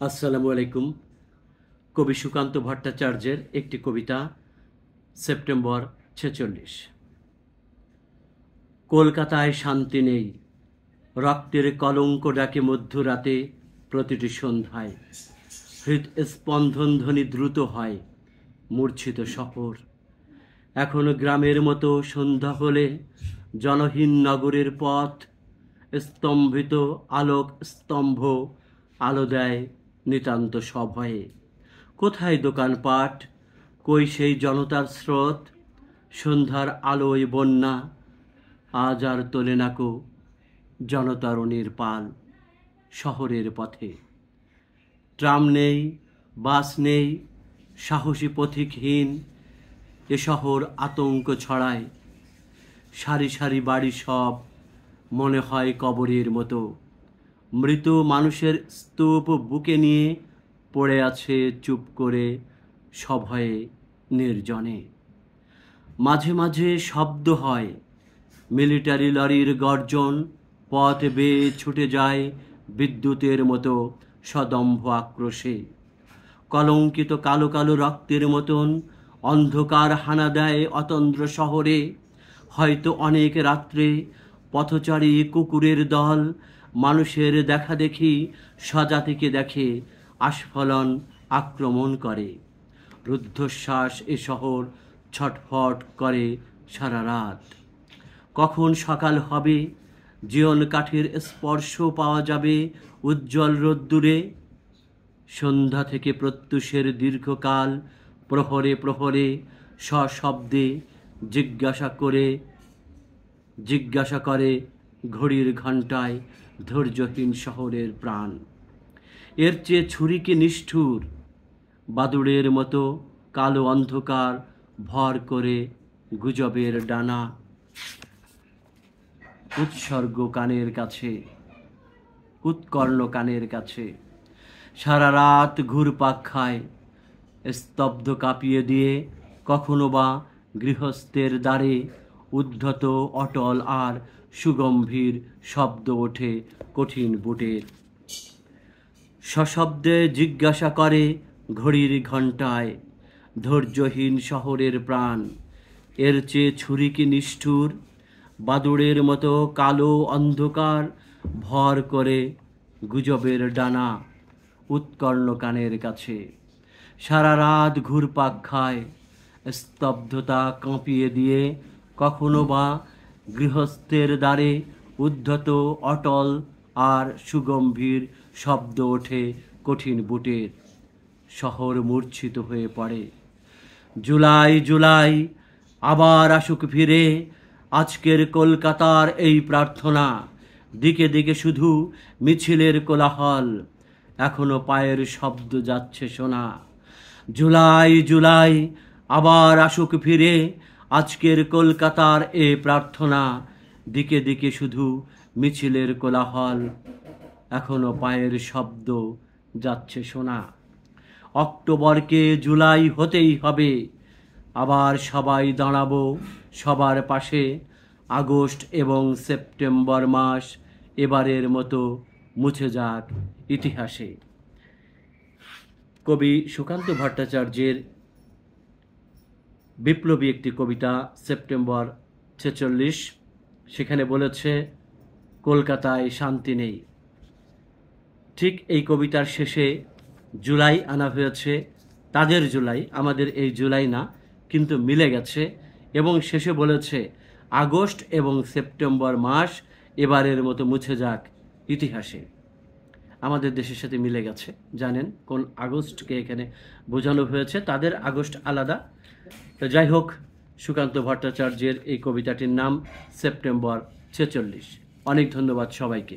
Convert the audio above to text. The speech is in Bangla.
আসসালামু আলাইকুম। কবি সুকান্ত ভট্টাচার্যের একটি কবিতা, সেপ্টেম্বর 46। কলকাতায় শান্তি নেই, রক্তের কলঙ্ক ডাকে মধ্যরাতে প্রতিটি সন্ধ্যায়। হৃদস্পন্দন ধ্বনি দ্রুত হয়, মূর্ছিত শহর। এখনো গ্রামের মতো সন্ধ্যা হলে জনহীন নগরের পথ, স্তম্ভিত আলোক স্তম্ভ আলো দেয় নিতান্ত সভয়ে। কোথায় দোকানপাট, কই সেই জনতার স্রোত? সন্ধ্যার আলোয় বন্যা, আজ আর তোলে নাকো জনতারণীর পাল শহরের পথে। ট্রাম নেই, বাস নেই, সাহসী পথিকহীন এ শহর আতঙ্ক ছড়ায়। সারি সারি বাড়ি সব মনে হয় কবরের মতো। মৃত মানুষের স্তূপ বুকে নিয়ে পড়ে আছে চুপ করে সভয়ে নির্জনে। মাঝে মাঝে শব্দ হয়, মিলিটারি লরির গর্জন, পথ বেয়ে ছুটে যায় বিদ্যুতের মতো সদম্ভ আক্রোশে। কলঙ্কিত কালো কালো রক্তের মতন অন্ধকার হানা দেয় অতন্দ্র শহরে। হয়তো অনেক রাত্রে পথচারী কুকুরের দল মানুষের দেখা দেখি স্বজাতিকে দেখে আস্ফালন আক্রমণ করে। রুদ্ধশ্বাস এ শহর ছটফট করে সারা রাত। কখন সকাল হবে, জীবন কাঠের স্পর্শ পাওয়া যাবে উজ্জ্বল রোদ্দুরে। সন্ধ্যা থেকে প্রত্যুষের দীর্ঘকাল প্রহরে প্রহরে সশব্দে জিজ্ঞাসা করে ঘড়ির ঘণ্টায় ধৈর্যহীন শহরের প্রাণ। এর চেয়ে ছুরি কি নিষ্ঠুর? বাদুড়ের মতো কালো অন্ধকার ভর করে গুজবের ডানা। উৎসর্গ কানের কাছে, উৎকর্ণ কানের কাছে সারা রাত ঘুরপাক খায়। স্তব্ধ কাঁপিয়ে দিয়ে কখনো বা গৃহস্থের দ্বারে উদ্ধত অটল আর সুগম্ভীর শব্দ ওঠে কঠিন বুটের। সশব্দে জিজ্ঞাসা করে ঘড়ির ঘণ্টায় ধৈর্যহীন শহরের প্রাণ। এর চেয়ে ছুরি কি নিষ্ঠুর? বাদুড়ের মতো কালো অন্ধকার ভর করে গুজবের ডানা। উৎকর্ণ কানের কাছে সারা রাত ঘুরপাক খায়। স্তব্ধতা কাঁপিয়ে দিয়ে কখনো বা গৃহস্থের দ্বারে উদ্ধত অটল আর সুগম্ভীর শব্দ ওঠে কঠিন বুটের। শহর মূর্ছিত হয়ে পড়ে। জুলাই জুলাই আবার আসুক ফিরে, আজকের কলকাতার এই প্রার্থনা। দিকে দিকে শুধু মিছিলের কোলাহল, এখনো পায়ের শব্দ যাচ্ছে শোনা। জুলাই জুলাই আবার আসুক ফিরে, আজকের কলকাতার এ প্রার্থনা। দিকে দিকে শুধু মিছিলের কোলাহল, এখনো পায়ের শব্দ যাচ্ছে শোনা। অক্টোবরকে জুলাই হতেই হবে, আবার সবাই দাঁড়াবো সবার পাশে। আগস্ট এবং সেপ্টেম্বর মাস এবারের মতো মুছে যাক ইতিহাসে। কবি সুকান্ত ভট্টাচার্যের বিপ্লবী একটি কবিতা, সেপ্টেম্বর 46। সেখানে বলেছে কলকাতায় শান্তি নেই। ঠিক এই কবিতার শেষে জুলাই আনা হয়েছে, তাদের জুলাই, আমাদের এই জুলাই না, কিন্তু মিলে গেছে। এবং শেষে বলেছে আগস্ট এবং সেপ্টেম্বর মাস এবারের মতো মুছে যাক ইতিহাসে। আমাদের দেশের সাথে মিলে গেছে। জানেন কোন আগস্টকে এখানে বোঝানো হয়েছে, তাদের আগস্ট আলাদা। তো যাই হোক, সুকান্ত ভট্টাচার্যের এই কবিতাটির নাম সেপ্টেম্বর 46। অনেক ধন্যবাদ সবাইকে।